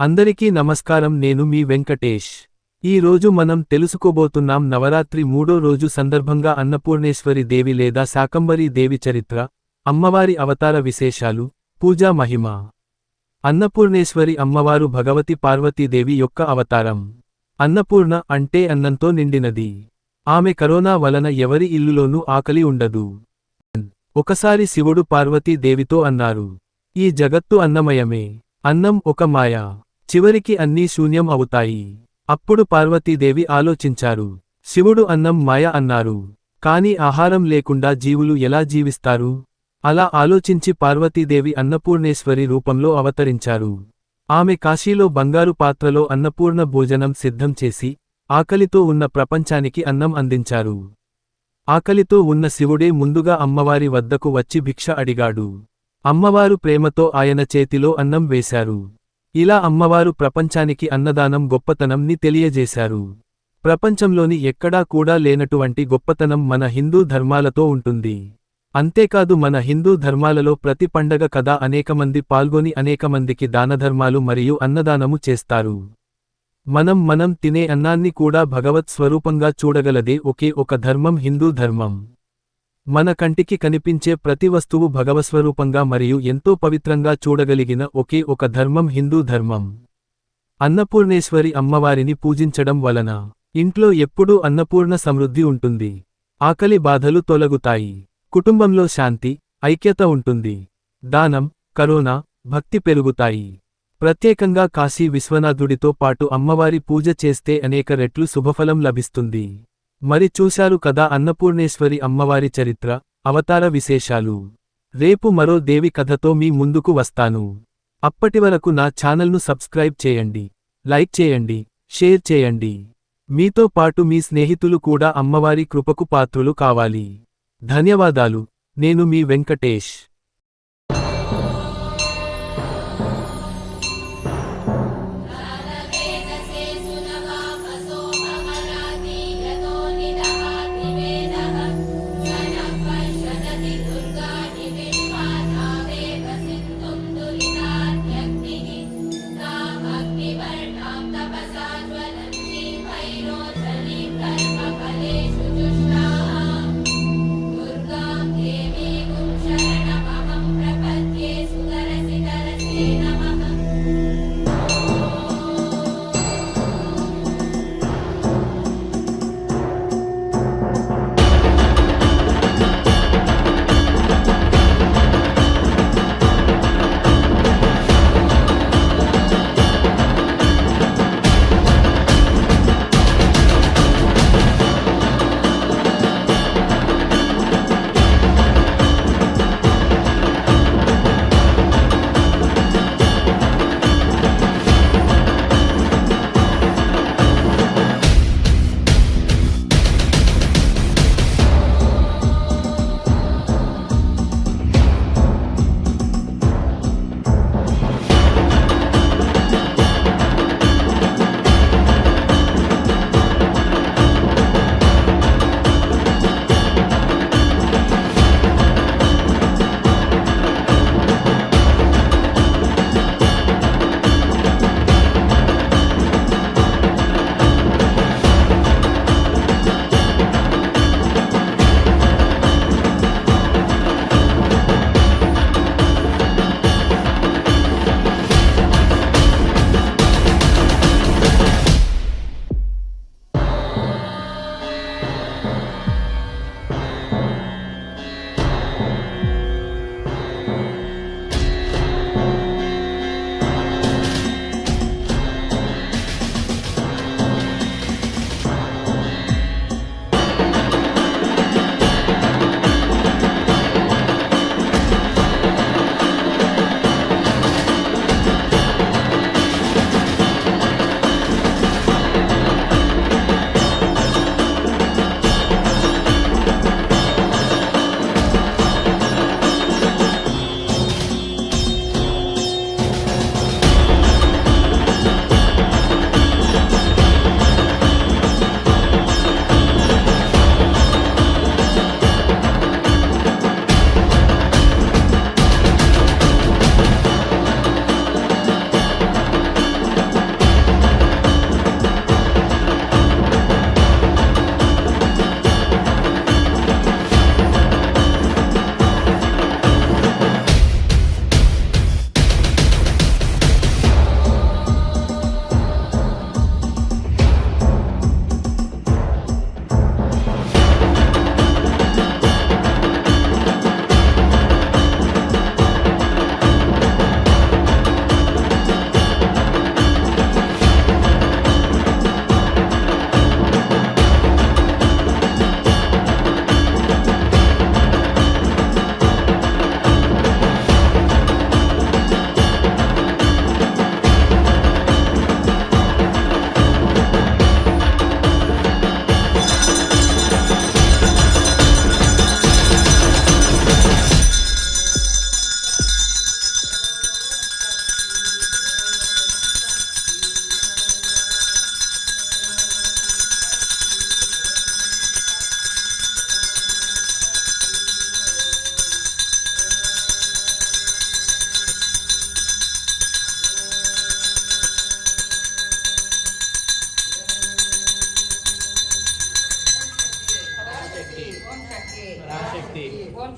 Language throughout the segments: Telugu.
అందరికీ నమస్కారం. నేను మీ వెంకటేష్. ఈ రోజు మనం తెలుసుకోబోతున్నాం నవరాత్రి మూడో రోజు సందర్భంగా అన్నపూర్ణేశ్వరి దేవి లేదా శాకంబరీ దేవి చరిత్ర, అమ్మవారి అవతార విశేషాలు, పూజా మహిమ. అన్నపూర్ణేశ్వరి అమ్మవారు భగవతి పార్వతీదేవి యొక్క అవతారం. అన్నపూర్ణ అంటే అన్నంతో నిండినది. ఆమె కరోనా వలన ఎవరి ఇల్లులోనూ ఆకలి ఉండదు. ఒకసారి శివుడు పార్వతీదేవితో అన్నారు, ఈ జగత్తు అన్నమయమే. అన్నం ఒక మాయ. చివరికి అన్నీ శూన్యం అవుతాయి. అప్పుడు పార్వతీదేవి ఆలోచించారు. శివుడు అన్నం మాయ అన్నారు, కాని ఆహారం లేకుండా జీవులు ఎలా జీవిస్తారు? అలా ఆలోచించి పార్వతీదేవి అన్నపూర్ణేశ్వరి రూపంలో అవతరించారు. ఆమె కాశీలో బంగారు పాత్రలో అన్నపూర్ణ భోజనం సిద్ధం చేసి, ఆకలితో ఉన్న ప్రపంచానికి అన్నం అందించారు. ఆకలితో ఉన్న శివుడే ముందుగా అమ్మవారి వద్దకు వచ్చి భిక్ష అడిగాడు. అమ్మవారు ప్రేమతో ఆయన చేతిలో అన్నం వేశారు. ఇలా అమ్మవారు ప్రపంచానికి అన్నదానం గొప్పతనంని తెలియజేశారు. ప్రపంచంలోని ఎక్కడా కూడా లేనటువంటి గొప్పతనం మన హిందూ ధర్మాలతో ఉంటుంది. అంతేకాదు మన హిందూ ధర్మాలలో ప్రతి పండగ కదా అనేకమంది పాల్గొని అనేకమందికి దానధర్మాలు మరియు అన్నదానము చేస్తారు. మనం తినే అన్నాన్ని కూడా భగవత్ స్వరూపంగా చూడగలదే ఒకే ఒక ధర్మం హిందూ ధర్మం. మన కంటికి కనిపించే ప్రతి వస్తువు భగవస్వరూపంగా మరియు ఎంతో పవిత్రంగా చూడగలిగిన ఒకే ఒక ధర్మం హిందూ ధర్మం. అన్నపూర్ణేశ్వరి అమ్మవారిని పూజించడం వలన ఇంట్లో ఎప్పుడూ అన్నపూర్ణ సమృద్ధి ఉంటుంది. ఆకలి బాధలు తొలగుతాయి. కుటుంబంలో శాంతి, ఐక్యత ఉంటుంది. దానం, కరుణ, భక్తి పెరుగుతాయి. ప్రత్యేకంగా కాశీ విశ్వనాథుడితో పాటు అమ్మవారి పూజ చేస్తే అనేక రెట్లు శుభఫలం లభిస్తుంది. మరి చూశారు కదా అన్నపూర్ణేశ్వరి అమ్మవారి చరిత్ర, అవతార విశేషాలు. రేపు మరో దేవి కథతో మీ ముందుకు వస్తాను. అప్పటివరకు నా ఛానల్ను సబ్స్క్రైబ్ చేయండి, లైక్ చేయండి, షేర్ చేయండి. మీతో పాటు మీ స్నేహితులు కూడా అమ్మవారి కృపకు పాత్రులు కావాలి. ధన్యవాదాలు. నేను మీ వెంకటేష్. శరణం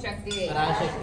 శక్తి పరాశక్తి